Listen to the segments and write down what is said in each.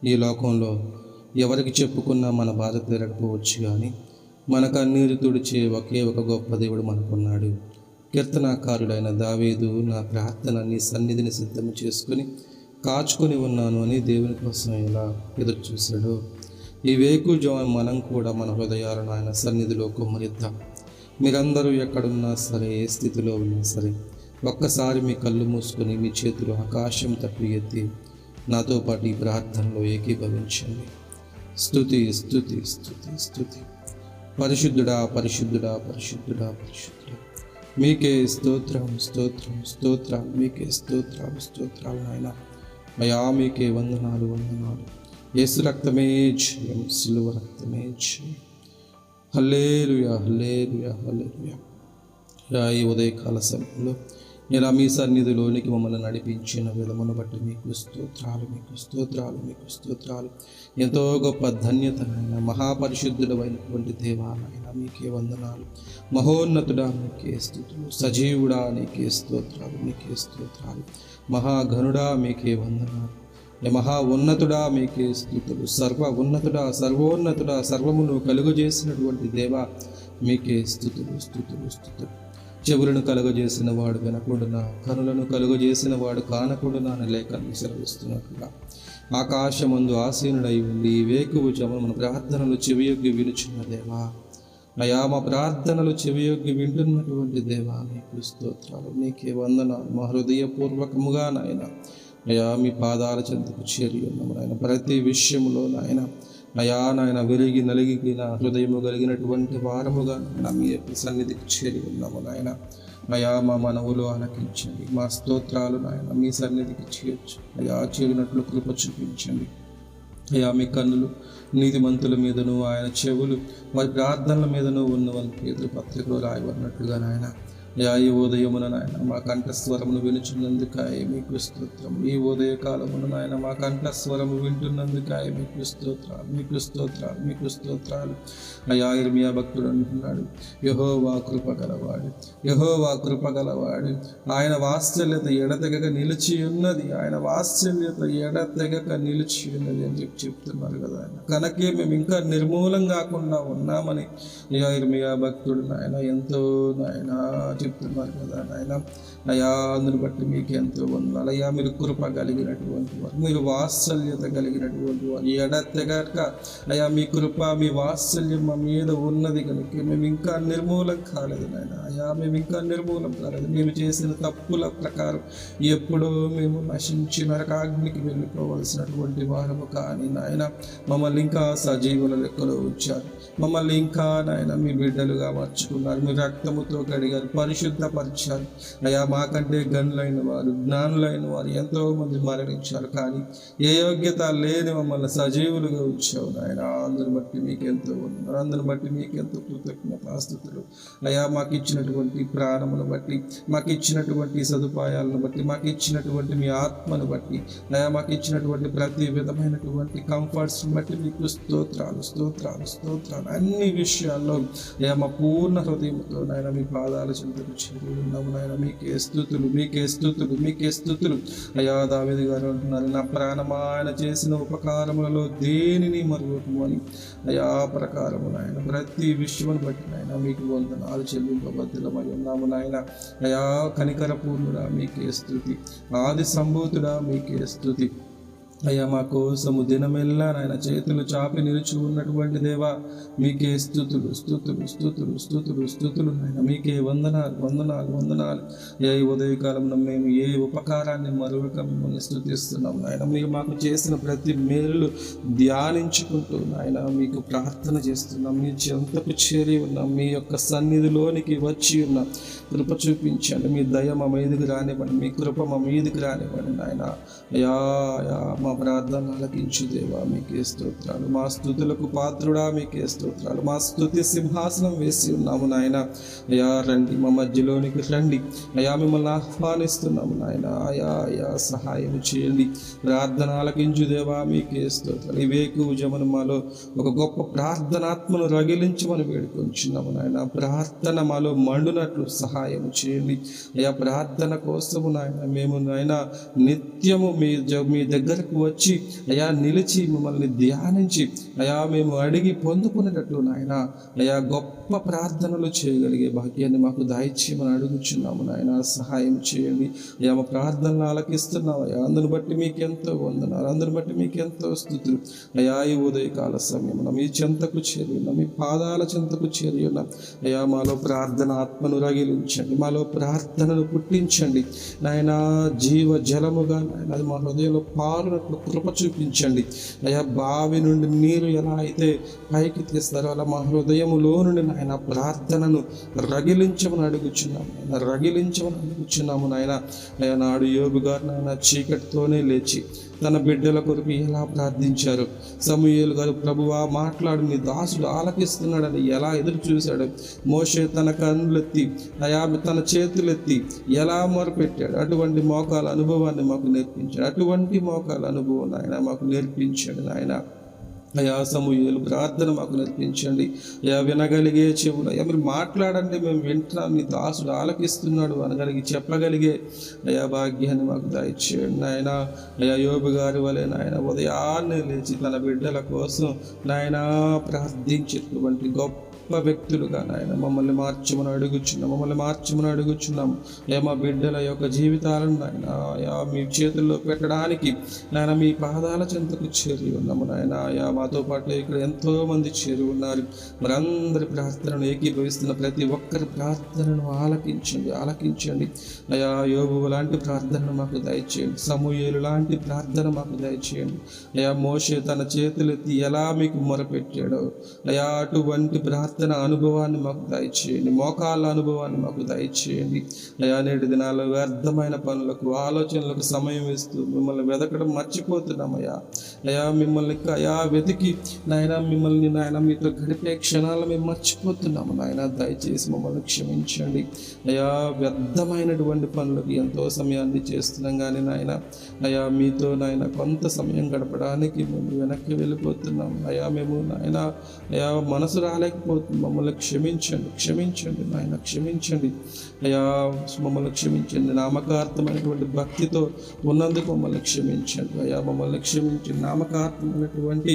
ఈ లోకంలో ఎవరికి చెప్పుకున్నా మన బాధ తీరకపోవచ్చు, కానీ మన కన్నీరు తుడిచే ఒకే ఒక గొప్ప దేవుడు మనకున్నాడు. కీర్తనాకారుడైన దావీదు, నా ప్రార్థన నీ సన్నిధిని సిద్ధం చేసుకుని కాచుకొని ఉన్నాను అని దేవుని కోసం ఎలా ఎదురు చూశాడు. ఈ వేకుజాము మనం కూడా మన హృదయాలను ఆయన సన్నిధిలో కుమ్మరిద్దాం. మీరందరూ ఎక్కడున్నా సరే, ఏ స్థితిలో ఉన్నా సరే, ఒక్కసారి మీ కళ్ళు మూసుకొని మీ చేతులు ఆకాశం తప్పి ఎత్తి నాతో పాటు ఈ ప్రార్థనలో ఏకీభవించండి. స్తుతి స్తుతి స్తుతి స్తుతి. పరిశుద్ధుడా పరిశుద్ధుడా పరిశుద్ధుడా పరిశుద్ధుడా, మీకే స్తోత్రం స్తోత్రం స్తోత్రాలు, మీకే స్తోత్రాలు స్తోత్రాలు నాయన. అయా మీకే వందనాలు వందనాలు. యేసు రక్తమే జయం, సిలువ రక్తమే జయం. హల్లెలూయా హల్లెలూయా హల్లెలూయా. ఈ ఉదయకాల సమయంలో ఇలా మీ సన్నిధిలోనికి మమ్మల్ని నడిపించిన విధమును బట్టి మీకు స్తోత్రాలు, మీకు స్తోత్రాలు, మీకు స్తోత్రాలు. ఎంతో గొప్ప ధన్యతనైన మహాపరిశుద్ధుడమైనటువంటి దేవాలైన మీకే వందనాలు. మహోన్నతుడా మీకే స్తుతులు, సజీవుడా నీకే స్తోత్రాలు, మీకే స్తోత్రాలు. మహాఘనుడా మీకే వందనాలు, మహా ఉన్నతుడా మీకే స్తుతులు. సర్వ ఉన్నతుడా సర్వోన్నతుడా సర్వమును కలుగజేసినటువంటి దేవా మీకే స్తుతులు స్తుతులు స్తుతులు. చెవులను కలుగజేసిన వాడు వినకుండునా, కనులను కలుగజేసిన వాడు కానకుండునా అని లేఖను సెలవిస్తున్నట్లుగా ఆకాశమందు ఆసీనుడై ఉండి వేకువ జమున మన ప్రార్థనలు చెవియొగ్గి వినుచున్న దేవా, అయా మా ప్రార్థనలు చెవియొగ్గి వింటున్నటువంటి దేవా మీకు స్తోత్రాలు, నీకే వందనాలు. మా హృదయపూర్వకముగా నాయన అయా మీ పాదాల చెంతకు చేరి ఉన్నాము నాయన. ప్రతి విషయంలో నాయన అయా నాయన వెలిగి నలిగి నా హృదయము కలిగినటువంటి వారముగా నా మీ యొక్క సన్నిధికి చేరి ఉన్నాము నాయన. అయా మా మనవులు ఆలకించండి, మా స్తోత్రాలు నాయన మీ సన్నిధికి చేర్చు. అయా చేరినట్లు కృప చూపించండి. అయా మీ కన్నులు నీతిమంతుల మీదను, ఆయన చెవులు వారి ప్రార్థనల మీదను ఉన్నవని పేతురు పత్రికలో రాయబడినట్లుగా నాయన అయా ఈ ఉదయమున నాయన మా కంఠస్వరమును వినుచున్నందుకాయ మీకు స్తోత్రం. ఈ ఉదయ కాలమున నాయన మా కంఠస్వరము వింటున్నందుకాయ మీకు స్తోత్రాలు, మీకు స్తోత్రాలు, మీకు స్తోత్రాలు. అయా ఇర్మియా భక్తుడు అంటున్నాడు, యెహోవా కృప గలవాడు, యెహోవా కృప గలవాడు, ఆయన వాత్సల్యత ఎడతెగక నిలిచి ఉన్నది, ఆయన వాత్సల్యత ఎడతెగక నిలిచి ఉన్నది అని చెప్తున్నారు కదా ఆయన. కనుకే మేము ఇంకా నిర్మూలం కాకుండా ఉన్నామని అయా ఇర్మియా భక్తుడు నాయన ఎంతో నాయన చెప్తున్నారు కదా నాయన. అయా అందుని బట్టి మీకు ఎంతో వందనాలు. అయ్యా మీరు కృప కలిగినటువంటి వారు, మీరు వాత్సల్యత కలిగినటువంటి వారు, ఎడతెగక అయా మీ కృప మీ వాత్సల్యం మా మీద ఉన్నది కనుక మేము ఇంకా నిర్మూలం కాలేదు నాయన. అయా మేము ఇంకా నిర్మూలం కాలేదు. మేము చేసిన తప్పుల ప్రకారం ఎప్పుడో మేము నశించి నరకాగ్నికి వెళ్ళిపోవలసినటువంటి వారము కానీ నాయన మమ్మల్ని ఇంకా సజీవుల లెక్కలో ఉంచారు. మమ్మల్ని ఇంకా నాయన మీ బిడ్డలుగా మార్చుకున్నారు, మీ రక్తముతో కడిగారు, పరిశుద్ధపరిచారు. అయా మాకంటే గనులైన వారు, జ్ఞానులైన వారు ఎంతోమంది మరణించారు, కానీ ఏ యోగ్యత లేని మమ్మల్ని సజీవులుగా ఉంచావు నాయన. అందరిని బట్టి మీకెంతో ఉన్నారు, అందరిని బట్టి మీకెంతో కృతజ్ఞతాస్తుతులు. అయా మాకు ఇచ్చినటువంటి ప్రాణమును బట్టి, మాకు ఇచ్చినటువంటి సదుపాయాలను బట్టి, మాకు ఇచ్చినటువంటి మీ ఆత్మను బట్టి, అయా మాకు ఇచ్చినటువంటి ప్రతి విధమైనటువంటి కంఫర్ట్స్ని బట్టి మీకు స్తోత్రాలు స్తోత్రాలు స్తోత్రాలు. అన్ని విషయాల్లో అయా మా పూర్ణ హృదయంతో నాయన మీ పాదాల చెంతకు చేరి ఉన్నాము నాయన. మీకే స్తుతులు, మీకే స్తుతులు, మీకే స్తుతులు. అయా దావీదు గారు అంటున్నారు, నా ప్రాణమా ఆయన చేసిన ఉపకారములలో దేనిని మరువకము అని. అయా ప్రకారము నాయన ప్రతి విషయమును బట్టి నాయన మీకు వందనాలు చెల్లింపబద్ధులమై ఉన్నాము నాయన. అయా కనికర పూర్ణుడా మీకే స్తుతి, ఆది సంభూతుడా మీకే స్తుతి. అయ్యా మా కోసము దినమెల్లా నాయన చేతులు చాపి నిలిచి ఉన్నటువంటి దేవా మీకే స్తుతులు స్తుతులు స్తుతులు స్తుతులు స్తుతులు నాయన. మీకే వందనాలు వందనాలు వందనాలు. ఏ ఉదయకాలంలో మేము ఏ ఉపకారాన్ని మరొక మిమ్మల్ని స్తుతిస్తున్నాం నాయన. మీరు మాకు చేసిన ప్రతి మేలు ధ్యానించుకుంటూ నాయన మీకు ప్రార్థన చేస్తున్నాం. మీ చెంతకు చేరి ఉన్నాం, మీ యొక్క సన్నిధిలోనికి వచ్చి ఉన్నాం. కృప చూపించండి, మీ దయ మా మీదికి రానివ్వండి, మీ కృప మా మీదికి రానివ్వండి నాయన. అయా మా ప్రార్థన ఆలకించు దేవా మీకే స్తోత్రాలు. మా స్తుతులకు పాత్రుడా మీకే స్తోత్రాలు. మా స్తుతి సింహాసనం వేసి ఉన్నాము నాయన. అయా రండి, మా మధ్యలోనికి రండి. అయా మిమ్మల్ని ఆహ్వానిస్తున్నాము నాయన. అయా అయా సహాయం చేయండి. ప్రార్థన ఆలకించు దేవా మీకే స్తోత్రాలు. ఈ వేకువ జమున మాలో ఒక గొప్ప ప్రార్థనాత్మను రగిలించమని వేడుకొంచున్నాము నాయన. ప్రార్థన మాలో మండునట్లు సహాయం చేయండి. అయా ప్రార్థన కోసము నాయన మేము నాయన నిత్యము మీ దగ్గరకు వచ్చి అయా నిలిచి మిమ్మల్ని ధ్యానించి అయా మేము అడిగి పొందుకునేటట్లు నాయన అయా గొప్ప ప్రార్థనలు చేయగలిగే భాగ్యాన్ని మాకు దయచేయమని అడుగుచున్నాము నాయన. సహాయం చేయండి అయా. మా ప్రార్థనలు ఆలకిస్తున్నాం అయా. అందుని బట్టి మీకు ఎంతో వందనాలు, అందుని బట్టి మీకు ఎంతో స్తుతులు అయా. ఈ ఉదయకాల సమయంలో మీ చెంతకు చేరి ఉన్నాం, మీ పాదాల చెంతకు చేరి ఉన్నాం అయా. మాలో ప్రార్థన ఆత్మను రగిలించండి, మాలో ప్రార్థనను పుట్టించండి నాయన. జీవ జలముగా నాయన అది మా హృదయంలో పారునట్లు కృప చూపించండి అయా. బావి నుండి నీరు ఎలా అయితే పైకి తీస్తారో అలా మా హృదయములో నుండి నాయన ప్రార్థనను రగిలించమని అడుగుచున్నాము నాయన, రగిలించమని అడుగుచున్నాము నాయన. అయా నాడు యోబు గారు నాయన చీకటితోనే లేచి తన బిడ్డల కొరకు ఎలా ప్రార్థించారు. సమూయేలు గారు ప్రభువా మాట్లాడు, నీ దాసుడు ఆలకిస్తున్నాడని ఎలా ఎదురు చూశాడు. మోషే తన కన్నులెత్తి అయా తన చేతులెత్తి ఎలా మొరపెట్టాడు. అటువంటి మోకాల అనుభవాన్ని మాకు నేర్పించాడు, అటువంటి మోకాల అనుభవం నాయన మాకు నేర్పించాడు నాయన. అయా సమూయేలు ప్రార్థన మాకు నేర్పించండి అయా. వినగలిగే చెవులు అయా, మీరు మాట్లాడండి మేము వింటున్నాం, నీ దాసుడు ఆలకిస్తున్నాడు అనగలిగి చెప్పగలిగే అయా భాగ్యాన్ని మాకు దయచేయండి నాయన. అయా యోబు గారి వలె నాయన ఉదయాన్నే లేచి తన బిడ్డల కోసం నాయన ప్రార్థించేటువంటి గొప్ప వ్యక్తులుగా నాయన మమ్మల్ని మార్చమని అడుగుచున్నాము అయ్యా. మా బిడ్డల యొక్క జీవితాలను నాయన అయా మీ చేతుల్లో పెట్టడానికి నాయన మీ పాదాల చెంతకు చేరి ఉన్నాము నాయన. అయా మాతో పాటు ఇక్కడ ఎంతో మంది చేరి ఉన్నారు. మరందరి ప్రార్థనను ఏకీభవిస్తున్న ప్రతి ఒక్కరి ప్రార్థనను ఆలకించండి అయా. యోబు లాంటి ప్రార్థనను మాకు దయచేయండి, సమూయేలు లాంటి ప్రార్థన మాకు దయచేయండి అయా. మోషే తన చేతులెత్తి ఎలా మీకు మొరపెట్టాడో అయా అటువంటి ప్రార్థన అనుభవాన్ని మాకు దయచేయండి, మోకాళ్ళ అనుభవాన్ని మాకు దయచేయండి అయా. నేటి దినాల్లో వ్యర్థమైన పనులకు ఆలోచనలకు సమయం ఇస్తూ మిమ్మల్ని వెతకడం మర్చిపోతున్నామయ్యా అయా. మిమ్మల్ని అయా వెతికి నాయన మిమ్మల్ని నాయన మీతో గడిపే క్షణాలు మేము మర్చిపోతున్నాము నాయన. దయచేసి మమ్మల్ని క్షమించండి అయా. వ్యర్థమైనటువంటి పనులకు ఎంతో సమయాన్ని చేస్తున్నాం కానీ నాయన అయా మీతో నాయన కొంత సమయం గడపడానికి మేము వెనక్కి వెళ్ళిపోతున్నాం అయా. మేము నాయన అయా మనసు రాలేకపోతున్నాం. మమ్మల్ని క్షమించండి నాయన, క్షమించండి అయా. మమ్మల్ని క్షమించండి. నామకార్థమైనటువంటి భక్తితో ఉన్నందుకు మమ్మల్ని క్షమించండి అయా. మమ్మల్ని క్షమించండి. నామకార్థమైనటువంటి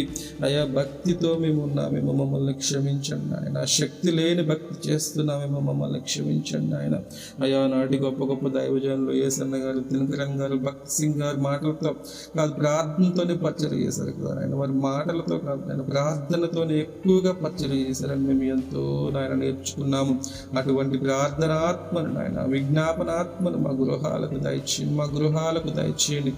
అయా భక్తితో మేము ఉన్నామేమో మమ్మల్ని క్షమించండి నాయన. శక్తి లేని భక్తి చేస్తున్నామేమో మమ్మల్ని క్షమించండి ఆయన అయా. నాటి గొప్ప గొప్ప దైవజనులు ఏసన్న గారు, దినకరన్ గారు, భక్తి సింగ్ గారు మాటలతో కాదు ప్రార్థనతోనే పచ్చడి చేశారు కదా ఆయన. వారి మాటలతో కాదు ఆయన ప్రార్థనతోనే ఎక్కువగా పచ్చడి చేశారని మేము ఎంతో నాయన నేర్చుకున్నాము. అటువంటి ప్రార్థనాత్మను నాయన, విజ్ఞాపనాత్మను మా గృహాలకు దయచేయండి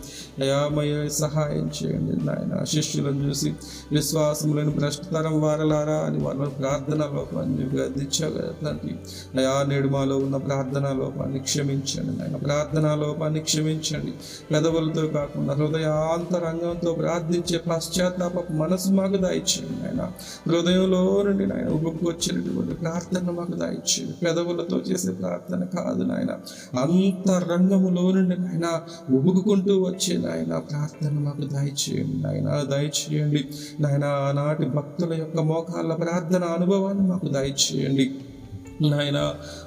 అయామయ సహాయం చేయండి నాయన. శిష్యులను చూసి విశ్వాసములను భ్రష్టతరం వారలారా అని వాళ్ళ ప్రార్థన లోపాన్ని గద్దించగలండి అయా. నేడు మాలో ఉన్న ప్రార్థనా లోపాన్ని క్షమించండి నాయన, ప్రార్థనా లోపాన్ని క్షమించండి. పెదవులతో కాకుండా హృదయాంతరంగంతో ప్రార్థించే పశ్చాత్తాప మనసు మాకు దయచేయండి నాయన. హృదయంలో నుండి నాయన వచ్చినటువంటి ప్రార్థన మాకు దయచేయండి. పెదవులతో చేసే ప్రార్థన కాదు నాయన, అంతరంగములో నుండి నాయన ఉబుకుంటూ వచ్చే నాయన ప్రార్థన మాకు దయచేయండి నాయన. ఆనాటి భక్తుల యొక్క మోకాళ్ళ ప్రార్థన అనుభవాన్ని మాకు దయచేయండి నాయన.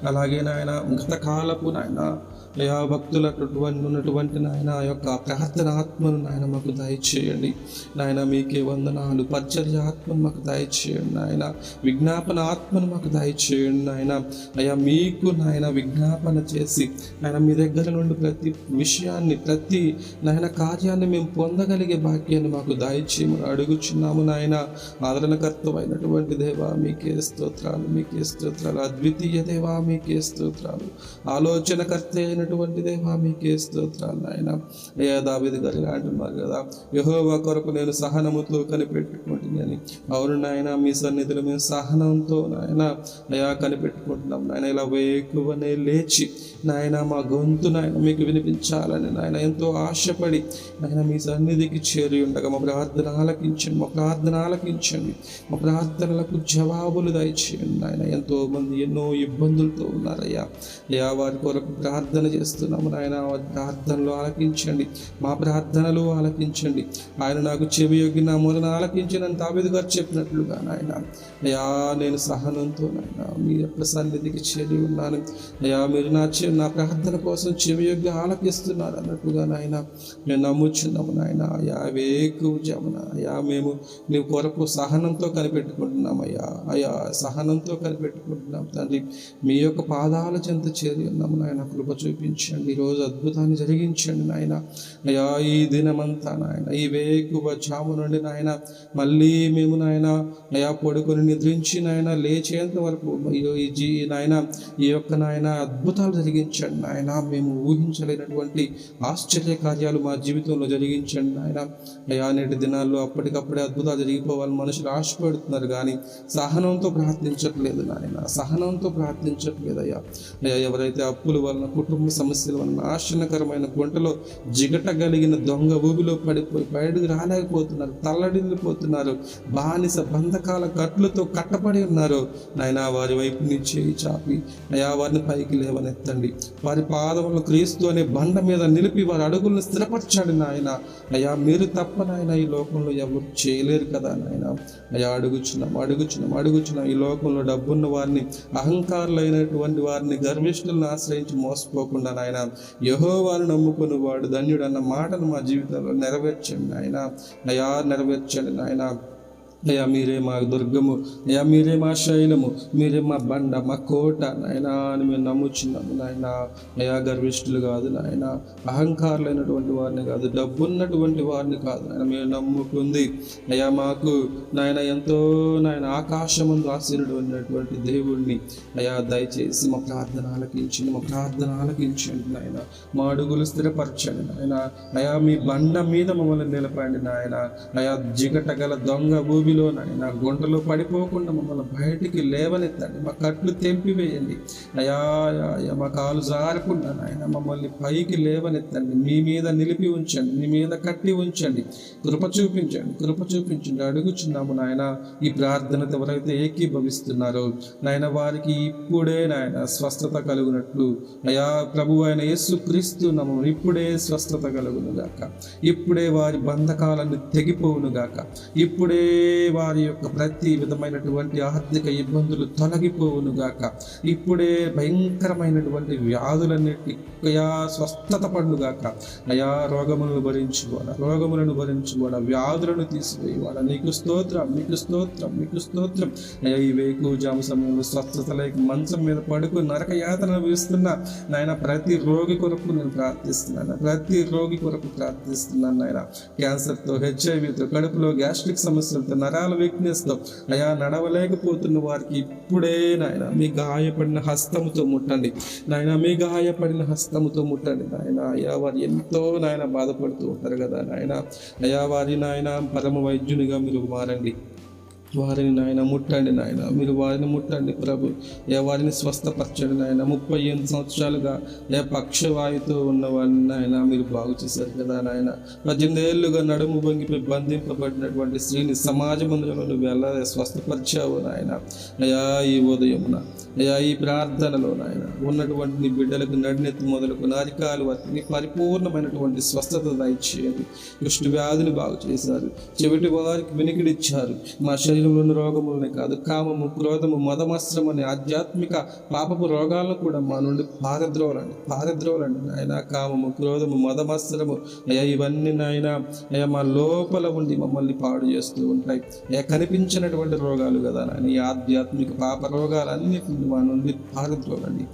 అలాగే నాయన గతకాలపు నాయన అయా భక్తులకు ఉన్నటువంటి నాయన ఆ యొక్క ప్రార్థన ఆత్మను నాయన మాకు దయచేయండి నాయన. మీకే వందనాలు. పరిచర్య ఆత్మను మాకు దయచేయండి నాయన. విజ్ఞాపన ఆత్మను మాకు దయచేయండి నాయన. అయా మీకు నాయన విజ్ఞాపన చేసి నాయన మీ దగ్గర నుండి ప్రతి విషయాన్ని, ప్రతి నాయన కార్యాన్ని మేము పొందగలిగే భాగ్యాన్ని మాకు దయచేయమని అడుగుచున్నాము నాయన. ఆదరణకర్తమైనటువంటి దేవా మీకే స్తోత్రాలు, మీకే స్తోత్రాలు. అద్వితీయ దేవా మీకే స్తోత్రాలు. ఆలోచనకర్త అయినటువంటి దేవా మీకే స్తోత్రాలు నాయన. అయ్యా దావీదు గారు అంటున్నారు కదా, యెహోవా కొరకు నేను సహనముతో కనిపెట్టుకుంటున్నాను. అవును నాయన, మీ సన్నిధిలో మేము సహనంతో నాయన అయా కనిపెట్టుకుంటున్నాం నాయన. ఇలా వేకువనే లేచి నాయన మా గొంతు నాయన మీకు వినిపించాలని నాయన ఎంతో ఆశపడి నాయన మీ సన్నిధికి చేరి ఉండగా మా ప్రార్థన ఆలకించండి. మా ప్రార్థనలకు జవాబులు దయచేయండి నాయన. ఎంతో మంది ఎన్నో ఇబ్బందులతో ఉన్నారయ్యా. అయ్యా వారి కొరకు ప్రార్థన చేస్తున్నాము నాయన. వారి ప్రార్థనలు ఆలకించండి, మా ప్రార్థనలు ఆలకించండి. ఆయన నాకు చెవియొగ్గి నా మూలను ఆలకించిన దావీదు గారు చెప్పినట్లుగా నాయన అయ్యా నేను సహనంతో నాయన మీ యొక్క సన్నిధికి చేరి ఉన్నాను అయ్యా. మీరు నా నా ప్రార్థన కోసం చెవియొగ్గి ఆలకిస్తున్నారు అన్నట్టుగా నాయన మేము నమ్ముచున్నాము నాయన. అయా వేకువజామున అయా మేము నీ కొరకు సహనంతో కనిపెట్టుకుంటున్నాం అయా సహనంతో కనిపెట్టుకుంటున్నాం తండ్రి. మీ యొక్క పాదాల చెంత చేరి ఉన్నాము నాయన. కృప చూపించండి, ఈరోజు అద్భుతాన్ని జరిగించండి నాయన. అయా ఈ దినమంతా నాయన, ఈ వేకువజాము నుండి నాయన మళ్ళీ మేము నాయన అయా పడుకొని నిద్రించి నాయన లేచేంత వరకు నాయన ఈ యొక్క నాయన అద్భుతాలు జరిగించండి నాయన. మేము ఊహించలేనటువంటి ఆశ్చర్య కార్యాలు మా జీవితంలో జరిగించండి నాయన. అయా నేటి దినాల్లో అప్పటికప్పుడే అద్భుతాలు జరిగిపోవాలని మనుషులు ఆశపడుతున్నారు, కానీ సహనంతో ప్రార్థించట్లేదు నాయన, సహనంతో ప్రార్థించట్లేదు అయ్యా. ఎవరైతే అప్పుల వలన, కుటుంబ సమస్యల వలన, నాశనకరమైన గుంటలో జిగటగలిగిన దొంగ ఊబిలో పడిపోయి బయటకు రాలేకపోతున్నారు, తల్లడిల్లిపోతున్నారు, బానిస బంధకాల కట్లతో కట్టబడి ఉన్నారు నాయన, వారి వైపు నుంచి చాపి అయా వారిని పైకి లేవనెత్తండి. వారి పాదములను క్రీస్తు అనే బండ మీద నిలిపి వారి అడుగులను స్థిరపరచండి నాయన. అయా మీరు తప్ప నాయన ఈ లోకంలో ఎవరు చేయలేరు కదా నాయన. అయా అడుగుచున్నాం ఈ లోకంలో డబ్బున్న వారిని, అహంకారులైనటువంటి వారిని, గర్విష్ఠులను ఆశ్రయించి మోసపోకుండా నాయన యెహోవాను నమ్ముకుని వాడు ధన్యుడు అన్న మాటను మా జీవితంలో నెరవేర్చండి నాయన. అయా నెరవేర్చండి నాయన. అయ్యా మీరే మా దుర్గము, అయ్యా మీరే మా శైలము, మీరే మా బండ, మా కోట నాయన అని మేము నమ్ముచున్నాము నాయన. అయా గర్విష్ఠులు కాదు నాయన, అహంకారులైనటువంటి వారిని కాదు, డబ్బున్నటువంటి వారిని కాదు నాయన మేము నమ్ముకుంది. అయ్యా మాకు నాయన ఎంతో నాయన ఆకాశమందు ఆశీనుడైనటువంటి దేవుణ్ణి అయా దయచేసి మా ప్రార్థన ఆలకించండి నాయన. మా అడుగులు స్థిరపరచండి నాయన. అయా మీ బండ మీద మమ్మల్ని నిలపండి నాయన. అయా జిగటగల దొంగ భూమిలో నాయన గుంటలో పడిపోకుండా మమ్మల్ని బయటికి లేవనెత్తండి. మా కట్లు తెంపివేయండి అయా. మా కాలు జారకుండా నాయన మమ్మల్ని పైకి లేవనెత్తండి. మీ మీద నిలిపి ఉంచండి, మీ మీద కట్టి ఉంచండి. కృప చూపించండి. అడుగుచున్నాము నాయన. ఈ ప్రార్థనతో ఎవరైతే ఏకీభవిస్తున్నారో నాయన వారికి ఇప్పుడే నాయన స్వస్థత కలుగునట్లు అయా ప్రభు అయిన యేసుక్రీస్తు నామమున ఇప్పుడే స్వస్థత కలుగును గాక. ఇప్పుడే వారి బంధకాలను తెగిపోవును గాక. ఇప్పుడే వారి యొక్క ప్రతి విధమైనటువంటి ఆర్థిక ఇబ్బందులు తొలగిపోవును గాక. ఇప్పుడే భయంకరమైనటువంటి వ్యాధులన్నిటి అయా స్వస్థత పడుగాక. అయా రోగములను భరించువాడా, వ్యాధులను తీసివేయవాడా, నీకు స్తోత్రం. అయ్యా ఈ వేకువజాము సమయంలో స్వస్థత లేక మంచం మీద పడుకు నరక యాతన వేస్తున్న నాయన ప్రతి రోగి కొరకు నేను ప్రార్థిస్తున్నాను. నాయన. క్యాన్సర్తో, హెచ్ఐవితో, కడుపులో గ్యాస్ట్రిక్ సమస్యలతో, నరాల వీక్నెస్తో అయా నడవలేకపోతున్న వారికి ఇప్పుడే నాయన మీ గాయపడిన హస్తముతో ముట్టండి నాయన. నాయన. అయ్యా వారు ఎంతో నాయన బాధపడుతూ ఉంటారు కదా నాయన. అయా వారి నాయన పరమ వైద్యునిగా మీరు మారండి. వారిని నాయన ముట్టండి నాయన. మీరు వారిని ముట్టండి ప్రభు. వారిని స్వస్థపరచండి నాయన. 38 సంవత్సరాలుగా పక్షవాయుతో ఉన్న వారిని నాయన మీరు బాగు చేశారు కదా నాయన. 18 ఏళ్ళుగా నడుము వంగిపోయి బంధింపబడినటువంటి స్త్రీని సమాజ మందిరంలో నువ్వు ఎలా స్వస్థపరిచావు నాయన. అయా ఈ ఉదయమున అయా ఈ ప్రార్థనలో నాయన ఉన్నటువంటి నీ బిడ్డలకు నడినెత్తి మొదలుకు అరికాలు వారికి పరిపూర్ణమైనటువంటి స్వస్థత దయచేయండి. కుష్టు వ్యాధిని బాగు చేశారు, చెవిటి వారికి వినికిడిచ్చారు. మా శరీరంలోని రోగములనే కాదు, కామము, క్రోధము, మదమత్సరం అనే ఆధ్యాత్మిక పాపపు రోగాలను కూడా మా నుండి పారద్రోలండి నాయన. కామము, క్రోధము, మదమత్సరము అయ్యా ఇవన్నీ నాయన అయ్యా మా లోపల ఉండి మమ్మల్ని పాడు చేస్తూ ఉంటాయి. అయ్యా కనిపించినటువంటి రోగాలు కదా నాయన. ఈ ఆధ్యాత్మిక పాప రోగాలన్నీ మా నుండి పారద్రోలండి.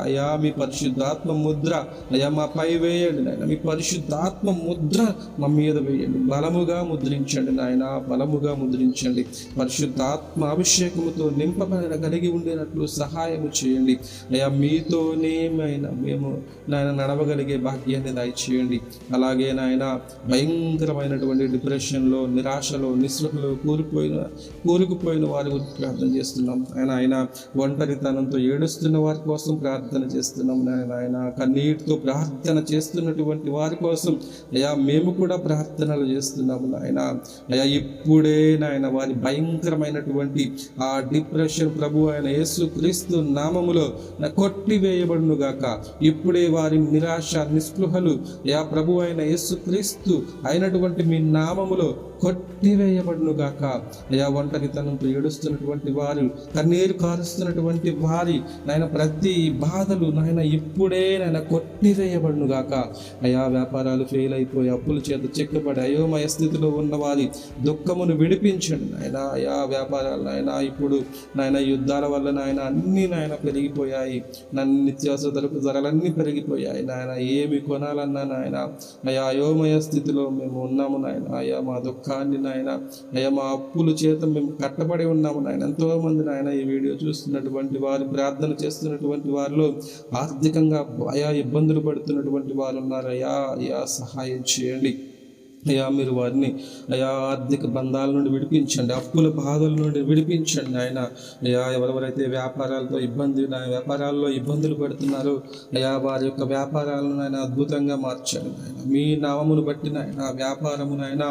అయా మీ పరిశుద్ధాత్మ ముద్ర అయ్యా మా పై వేయండి నాయన. మీ పరిశుద్ధాత్మ ముద్ర మా మీద వేయండి. బలముగా ముద్రించండి నాయన, బలముగా ముద్రించండి. పరిశుద్ధాత్మ అభిషేకముతో నింపబడిన కలిగి ఉండేటట్లు సహాయము చేయండి అయ్యా. మీతోనే మేము నాయన నడవగలిగే భాగ్యాన్ని దయచేయండి. అలాగే నాయన భయంకరమైనటువంటి డిప్రెషన్లో, నిరాశలో, నిస్పృహలో కూరుకుపోయిన వారి గురించి ప్రార్థన చేస్తున్నాం ఆయన. ఒంటరితనంతో ఏడుస్తున్న వారి కోసం ప్రార్థన చేస్తున్నాం నాయన. కన్నీటితో ప్రార్థన చేస్తున్నటువంటి వారి కోసం అయ్యా మేము కూడా ప్రార్థనలు చేస్తున్నాము నాయన. అయ్యా ఇప్పుడే నాయన వారి భయంకరమైనటువంటి ఆ డిప్రెషన్ ప్రభు అయిన యేసుక్రీస్తు నామములో కొట్టివేయబడును గాక. ఇప్పుడే వారి నిరాశ, నిస్పృహలు అయ్యా ప్రభు అయిన యేసుక్రీస్తు అయినటువంటి మీ నామములో కొట్టివేయబడును గాక. అయ్యా ఒంటరితనంతో ఏడుస్తున్నటువంటి వారు, కన్నీరు కారుస్తున్నటువంటి చేస్తున్నటువంటి వారి నాయన ప్రతి బాధలు నాయన ఇప్పుడే నాయన కొట్టివేయబడును గాక. అయా వ్యాపారాలు ఫెయిల్ అయిపోయి అప్పుల చేత చిక్కబడి అయోమయ స్థితిలో ఉన్న వారి దుఃఖమును విడిపించండి నాయన. అయా వ్యాపారాలు నాయన ఇప్పుడు నాయన యుద్ధాల వల్ల నాయన అన్నీ నాయన పెరిగిపోయాయి, నన్ను నిత్యావసర ధరలన్నీ పెరిగిపోయాయి నాయన. ఏమి కొనాలన్నా నాయన అయా అయోమయ స్థితిలో మేము ఉన్నాము నాయన. అయా మా దుఃఖాన్ని నాయన, అయా మా అప్పుల చేత మేము కట్టబడి ఉన్నాము నాయన. ఎంతోమంది నాయన ఈ వీడియో చూస్తున్నటువంటి వారు, ప్రార్థన చేస్తున్నటువంటి వారిలో ఆర్థికంగా అయా ఇబ్బందులు పడుతున్నటువంటి వారు ఉన్నారు. అయా సహాయం చేయండి అయా. మీరు వారిని అయా ఆర్థిక బంధాల నుండి విడిపించండి, అప్పుల బాధల నుండి విడిపించండి ఆయన. అయా ఎవరెవరైతే వ్యాపారాల్లో ఇబ్బందులు పడుతున్నారో అయా వారి యొక్క వ్యాపారాలను ఆయన అద్భుతంగా మార్చండి నాయన. మీ నామమును బట్టి నాయన వ్యాపారము నాయన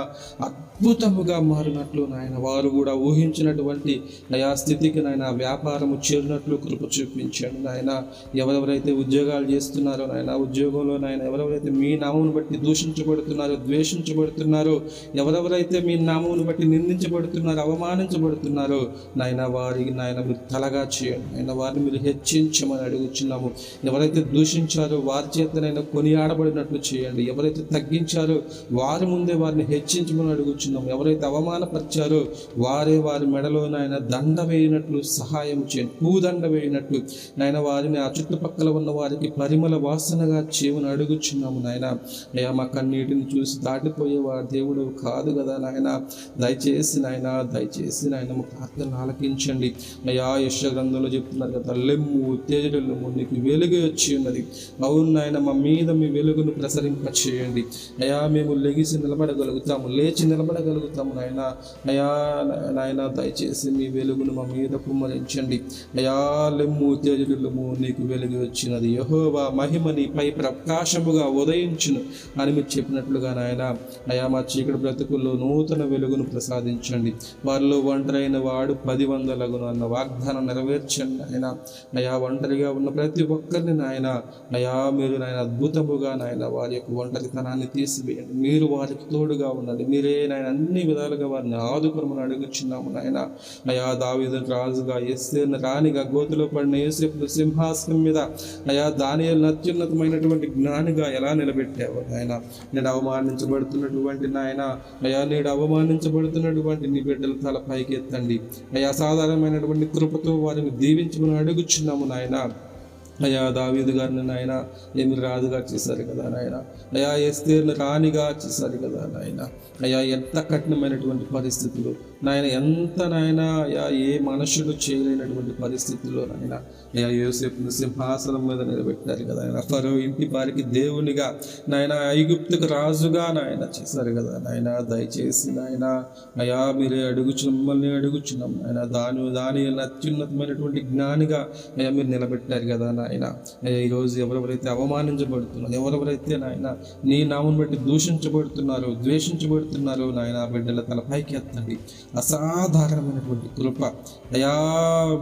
అద్భుతముగా మారినట్లు నాయన, వారు కూడా ఊహించినటువంటి అయా స్థితికి నాయన వ్యాపారము చేరినట్లు కృప చూపించండి నాయన. ఎవరెవరైతే ఉద్యోగాలు చేస్తున్నారో నాయన, ఉద్యోగంలో నాయన ఎవరెవరైతే మీ నామమును బట్టి దూషించబడుతున్నారో, ద్వేషించబడుతున్నారో, ఎవరెవరైతే మీ నామమును బట్టి నిందించబడుతున్నారో, అవమానించబడుతున్నారో నాయన వారికి నాయన మీరు తలగా చేయండి నాయన. వారిని మీరు హెచ్చించమని అడుగుచున్నాము. ఎవరైతే దూషించారో వారి చేతనైనా కొనియాడబడినట్లు చేయండి. ఎవరైతే తగ్గించారో వారి ముందే వారిని హెచ్చించమని అడుగుచున్నాము. ఎవరైతే అవమానపరిచారో వారి మెడలో నాయన దండ వేయినట్లు సహాయం చేయండి, పూదండ వేయినట్లు నాయన. వారిని ఆ చుట్టుపక్కల ఉన్న వారికి పరిమళ వాసనగా చేయమని అడుగుచున్నాము నాయన. అయ్యా మా కన్నీటిని చూసి దాటిపోయేవాడు దేవుడు కాదు కదా నాయన. దయచేసి నాయన మా ప్రార్థనలు ఆలకించండి అయ్యా. యెషయా గ్రంథంలో చెప్తున్నారు కదా, లెమ్ము తేజరిల్లుము నీకు వెలుగు వచ్చి ఉన్నది. అవును నాయన, మా మీద మీ వెలుగును ప్రసరింప చేయండి అయ్యా. మేము లేచి నిలబడగలుగుతాము నాయన. అయా నాయన దయచేసి మీ వెలుగును మా మీద కుమ్మరించండి అయా. లెమ్ము తేజరిల్లుము నీకు వెలుగు వచ్చినది, యెహోవా మహిమ నీపై ప్రకాశముగా ఉదయించును అని మీరు చెప్పినట్లుగా నాయన అయా మా చీకటి బ్రతుకుల్లో నూతన వెలుగును ప్రసాదించండి. వారిలో ఒంటరైన వాడు 10,100 అన్న వాగ్దానం నెరవేర్చండి ఆయన. అయా ఒంటరిగా ఉన్న ప్రతి ఒక్కరిని నాయన అయా మీరు నాయన అద్భుతముగా నాయన వారి యొక్క ఒంటరితనాన్ని తీసివేయండి. మీరు వారికి తోడుగా ఉండండి. మీరే నాయన అన్ని విధాలుగా వారిని ఆదుకొనమని అడుగుచున్నాము నాయన. అయా దావీదును రాజుగా, ఎస్తేరును రాణిగా, గోతిలో పడిన యోసేపును సింహాసనం మీద అయా దానియేలును అత్యున్నతమైనటువంటి జ్ఞానిగా ఎలా నిలబెట్టావు నాయన. నేను అవమానించబడుతున్నటువంటి నాయన అయా, అవమానించబడుతున్నటువంటి నీ బిడ్డల తల పైకి ఎత్తండి అయా. అసాధారణమైనటువంటి కృపతో వారిని దీవించమని అడుగుచున్నాము నాయన. అయా దావీదు గారిని నాయన ఏమి రాజుగా చేశారు కదా నాయన. అయా ఎస్తేరును రాణిగా చేశారు కదా నాయన. అయా ఎంత కఠినమైనటువంటి పరిస్థితులు నాయన, ఎంత నాయన అయా ఏ మనుషుడు చేయలేనటువంటి పరిస్థితుల్లో నాయన అయా యోసేపును సింహాసనం మీద నిలబెట్టారు కదా ఆయన. ఫరో ఇంటి వారికి దేవునిగా నాయన, ఐగుప్తుకు రాజుగా నాయన చేశారు కదా నాయన. దయచేసి నాయన అయా మీరే మిమ్మల్ని అడుగుచున్నాం నాయన. దాని అత్యున్నతమైనటువంటి జ్ఞానిగా అయా మీరు నిలబెట్టారు కదా నాయన. ఈరోజు ఎవరెవరైతే అవమానించబడుతున్నారు, ఎవరెవరైతే నాయన నీ నామం బట్టి దూషించబడుతున్నారో, ద్వేషించబడుతున్నారో నాయన బిడ్డల తల పైకి ఎత్తండి. అసాధారణమైనటువంటి కృప అయా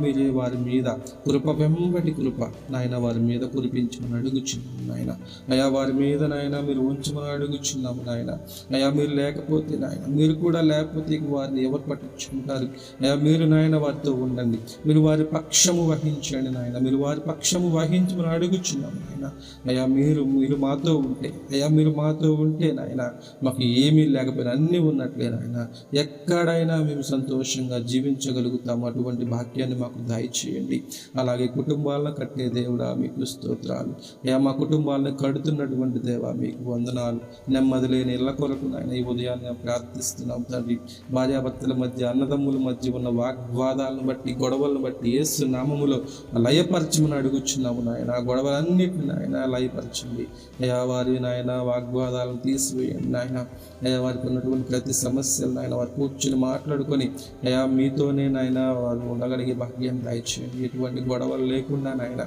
మీరే వారి మీద కృప వెంబటి కృప నాయన వారి మీద కురిపించమని అడుగుచున్నాము నాయన. అయా వారి మీద నాయన మీరు ఉంచమని అడుగుచున్నాము నాయన. అయా మీరు లేకపోతే నాయన, మీరు కూడా లేకపోతే వారిని ఎవరు పట్టించుకుంటారు అయా. మీరు నాయన వారితో ఉండండి, మీరు వారి పక్షము వహించండి నాయన. మీరు వారి పక్షము వహించమని అడుగుచున్నాము నాయన. అయా మీరు మాతో ఉంటే మీరు మాతో ఉంటే నాయన మాకు ఏమీ లేకపోయినా అన్నీ ఉన్నట్లే నాయన. ఎక్కడైనా మేము సంతోషంగా జీవించగలుగుతాము. అటువంటి భాగ్యాన్ని మాకు దయచేయండి. అలాగే కుటుంబాలను కట్టే దేవుడా మీకు స్తోత్రాలు అయా. మా కుటుంబాలను కడుతున్నటువంటి దేవా మీకు వందనాలు. నెమ్మది లేని ఇళ్ల కొరకు నాయన ఈ ఉదయాన్ని ప్రార్థిస్తున్నాం తండ్రి. భార్యాభర్తల మధ్య, అన్నదమ్ముల మధ్య ఉన్న వాగ్వాదాలను బట్టి, గొడవలను బట్టి యేసు నామములో లయపరచమని అడుగుచున్నాము నాయన. గొడవలన్నిటిని నాయన లయపరచండి అయా. వారి నాయన వాగ్వాదాలను తీసివేయండి నాయన. అయా వారికి ఉన్నటువంటి ప్రతి సమస్యలు నాయన వారు కూర్చుని మాట్లాడుకొని అయా మీతోనే నాయన వారు ఉండగలిగే భాగ్యాన్ని దయచేయండి. ఎటువంటి గొడవలు లేకుండా నాయన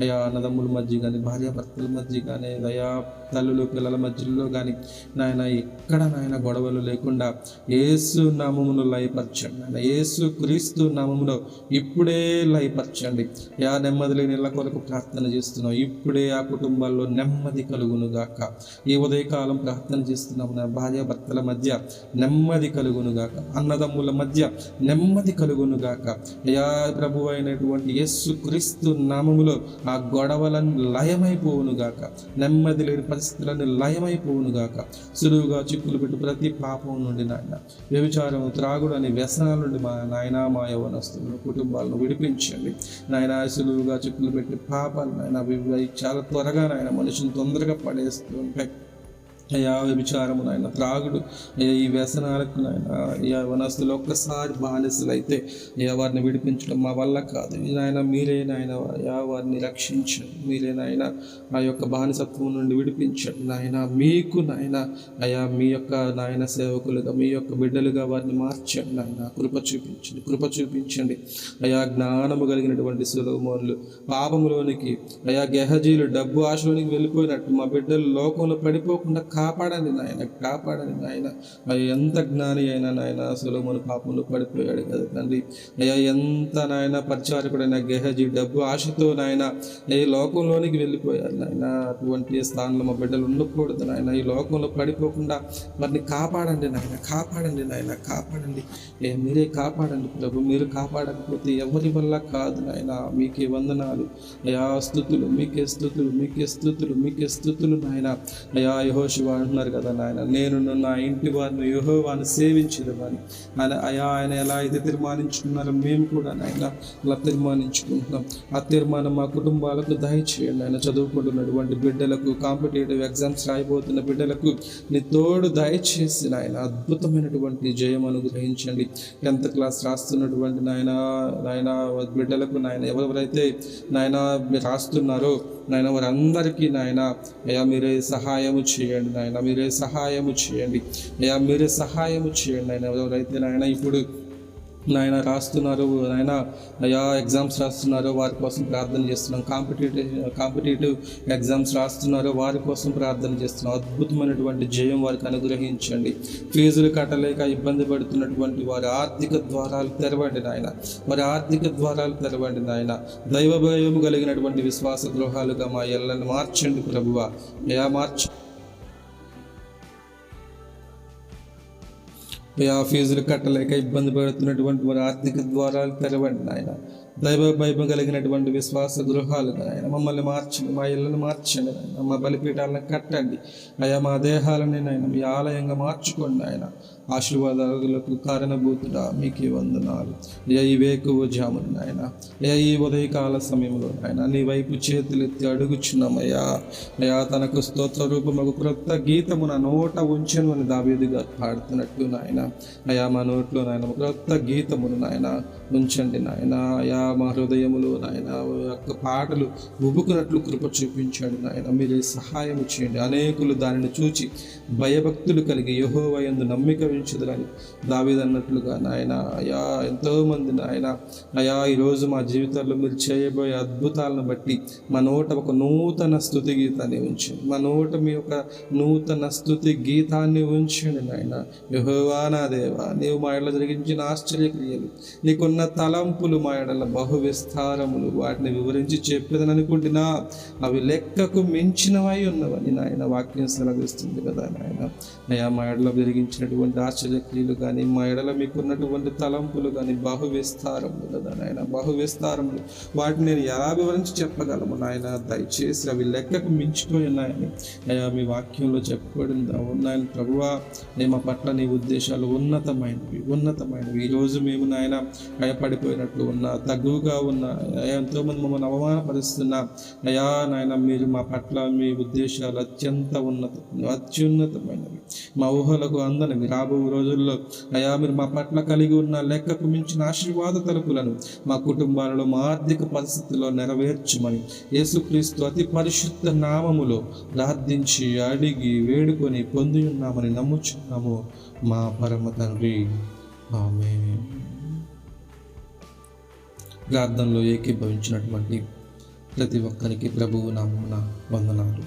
అయా అన్నదమ్ముల మధ్య కానీ, భార్యాభర్తల మధ్య కానీ, అయా తల్లులు పిల్లల మధ్యలో కానీ నాయన ఎక్కడ నాయన గొడవలు లేకుండా యేసు నామమును లయపరచండి నాయన. యేసు క్రీస్తు నామములో ఇప్పుడే లయపరచండి అయా. నెమ్మది లేని ఇళ్ళ కొరకు ప్రార్థన చేస్తున్నాం. ఇప్పుడే ఆ కుటుంబాల్లో నెమ్మది కలుగును గాక. ఈ ఉదయకాలం ప్రార్థన చేస్తున్నాము నా భార్యాభర్తల మధ్య నెమ్మది కలుగును గాక. అన్నదమ్ముల మధ్య నెమ్మది కలుగును గాక. అయా ప్రభు అయినటువంటి యేసు క్రీస్తు నామములో ఆ గొడవలను లయమైపోవును గాక, నెమ్మది లేని పరిస్థితులను లయమైపోవును గాక. సులువుగా చిక్కులు పెట్టి ప్రతి పాపం నుండి నాయన, వ్యభిచారం, త్రాగుడు అనే వ్యసనాల నుండి మా నాయన మా యవ్వనస్తులను కుటుంబాలను విడిపించండి నాయన. సులువుగా చిక్కులు పెట్టి పాపాలు నాయన అవి చాలా త్వరగా నాయన మనుషులు తొందరగా పడేస్తూ ఉంటాయి. అయా వ్యభిచారము నాయన, త్రాగుడు, ఈ వ్యసనాలకు నాయన యవ్వనస్తులు ఒక్కసారి బానిసలు అయితే వారిని విడిపించడం మా వల్ల కాదు నాయన. మీరే నాయన వారిని రక్షించండి, మీరే నాయన ఆ యొక్క బానిసత్వం నుండి విడిపించండి నాయన. మీకు నాయన మీ యొక్క నాయన సేవకులుగా, మీ యొక్క బిడ్డలుగా వారిని మార్చండి నాయన. కృప చూపించండి జ్ఞానము కలిగినటువంటి సొలొమోనులు పాపములోనికి గెహజీలు డబ్బు ఆశలోనికి వెళ్ళిపోయినట్టు మా బిడ్డలు లోకంలో పడిపోకుండా కాపాడండి నాయన. ఎంత జ్ఞాని అయినా నాయన సొలొమోను పాపంలో పడిపోయాడు కదా తండ్రి. ఎంత నాయన పరిచారకుడైన గెహజీ డబ్బు ఆశతో నాయన ఈ లోకంలోనికి వెళ్ళిపోయారు నాయన. అటువంటి స్థానంలో మా బిడ్డలు ఉండకూడదు నాయన. ఈ లోకంలో పడిపోకుండా వారిని కాపాడండి కాపాడండి. మీరే కాపాడండి ప్రభు. మీరు కాపాడకపోతే ఎవరి వల్ల కాదు నాయన. మీకే వందనాలు స్తుతులు, మీకే స్తుతులు నాయన. యెహోషువ అంటున్నారు కదా నాయన, నేను నా ఇంటి వారిని యెహోవాను సేవించదమని ఆయన ఎలా అయితే తీర్మానించుకున్నారో మేము కూడా నాయన అలా తీర్మానించుకుంటున్నాం. ఆ తీర్మానం మా కుటుంబాలకు దయచేయండి ఆయన. చదువుకుంటున్నటువంటి బిడ్డలకు, కాంపిటేటివ్ ఎగ్జామ్స్ రాయబోతున్న బిడ్డలకు నీ తోడు దయచేసి నాయన అద్భుతమైనటువంటి జయం అనుగ్రహించండి. 10th క్లాస్ రాస్తున్నటువంటి నాయన బిడ్డలకు నాయన ఎవరెవరైతే నాయన రాస్తున్నారో నాయన వారందరికీ నాయన మీరే సహాయము చేయండి నాయన. మీరే సహాయము చేయండి నాయన. ఎవరైతే నాయన ఇప్పుడు నాయన రాస్తున్నారు నాయన ఎగ్జామ్స్ రాస్తున్నారో వారి కోసం ప్రార్థన చేస్తున్నాం. కాంపిటేటివ్ ఎగ్జామ్స్ రాస్తున్నారో వారి కోసం ప్రార్థన చేస్తున్నాం. అద్భుతమైనటువంటి జయం వారికి అనుగ్రహించండి. ఫీజులు కట్టలేక ఇబ్బంది పడుతున్నటువంటి వారి ఆర్థిక ద్వారాలు తెరవండి నాయన. దైవ భయం కలిగినటువంటి విశ్వాస గృహాలుగా మా ఇళ్ళను మార్చండి ప్రభువా. ఫీజులు కట్టలేక ఇబ్బంది పడుతున్నటువంటి వారి ఆర్థిక ద్వారాలు తెరవండి నాయన. దైవ భయం కలిగినటువంటి విశ్వాస గృహాలు నాయన మమ్మల్ని మార్చండి, మా ఇళ్ళను మార్చండి నాయన. మా బలిపీఠాలను కట్టండి మా దేహాలని నాయన మీ ఆలయంగా మార్చుకోండి నాయన. ఆశీర్వాదాలకు కారణభూతుడా మీకే వందనాలు. ఈ వేకువ జామున నాయన ఈ ఉదయకాల సమయంలో నాయన నీ వైపు చేతులెత్తి అడుగుచున్నామయ్యా. తనకు స్తోత్ర రూపము క్రొత్త గీతము నా నోట ఉంచెను అని దావీదు గారు పాడుతున్నట్టు నాయన మా నోట్లో నాయన క్రొత్త గీతమును నాయన ఉంచండి నాయన. మా హృదయములు నాయన యొక్క పాటలు ఉబుకున్నట్లు కృప చూపించండి నాయన. మీరే సహాయం చేయండి. అనేకులు దానిని చూచి భయభక్తులు కలిగి యెహోవా యందు నమ్మిక ఉంచుదురని దావీదు అన్నట్లుగా నాయన ఎంతోమంది నాయన ఈరోజు మా జీవితాల్లో మీరు చేయబోయే అద్భుతాలను బట్టి మా నోట ఒక నూతన స్తుతి గీతాన్ని ఉంచండి. మా నోట మీ యొక్క నూతన స్తుతి గీతాన్ని ఉంచండి నాయన. యెహోవా నా దేవా, నీవు మా ఎడల జరిగించిన ఆశ్చర్యక్రియలు, నీకున్న తలంపులు మా ఎడల బహు విస్తారములు. వాటిని వివరించి చెప్పేదని అనుకుంటున్నా అవి లెక్కకు మించినవై ఉన్నవని నాయన వాక్యం సెలవిస్తుంది కదా నాయన. మా ఎడల జరిగించినటువంటి ఆశ్చర్యక్రియలు కానీ, మా ఎడల మీకున్నటువంటి తలంపులు కానీ బహు విస్తారములు కదా నాయన, బహు విస్తారములు. వాటిని నేను ఎలా వివరించి చెప్పగలము నాయన. దయచేసి అవి లెక్కకు మించిపోయి ఉన్నాయని మీ వాక్యంలో చెప్పబడింది. ఉన్నాయని ప్రభువా, మా పట్ల నీ ఉద్దేశాలు ఉన్నతమైనవి. ఈరోజు మేము నాయన భయపడిపోయినట్లు ఉన్నా, తగ్గుగా ఉన్న ఎంతోమంది మమ్మల్ని అవమానపరుస్తున్నా నాయన మీరు మా పట్ల మీ ఉద్దేశాలు అత్యున్నతమైనవి, మా ఊహలకు అందనివి. రాబో రోజుల్లో మీరు మా పట్ల కలిగి ఉన్న లెక్కకు మించిన ఆశీర్వాద తలుపులను మా కుటుంబాలలో, మా ఆర్థిక పరిస్థితుల్లో నెరవేర్చమని యేసుక్రీస్తు అతి పరిశుద్ధ నామములో ప్రార్థించి అడిగి వేడుకొని పొంది ఉన్నామని నమ్ముచున్నాము మా పరమ తండ్రి. ఆమేన్. ప్రార్థనలో ఏకీభవించినటువంటి ప్రతి ఒక్కరికి ప్రభువు నామమున వందనాలు.